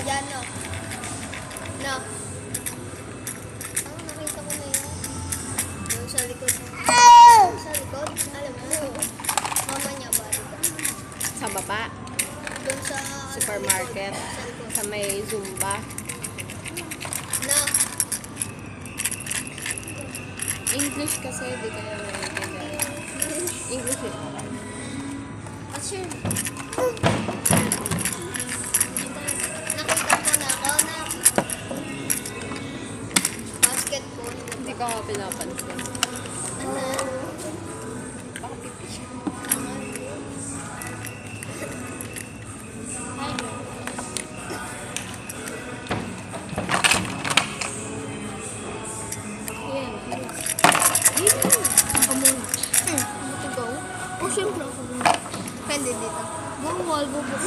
dyan, no? No? Nakita ko na yun. Yung sa likod. Sa likod? Alam mo, mama niya ba? Sa baba. Doon sa Supermarket. Sa likod. Sa may Zumba. No? English kasi, di kaya naiintindihan. English eh. Kasi, nakita ko na ako na basketball. Hindi ko nga pinapansin. Ano? Baka pipi siya. Yan. Ako muna. Ito go. Oh, siyempre ako muna. Pwede dito. Bawal, bubuk.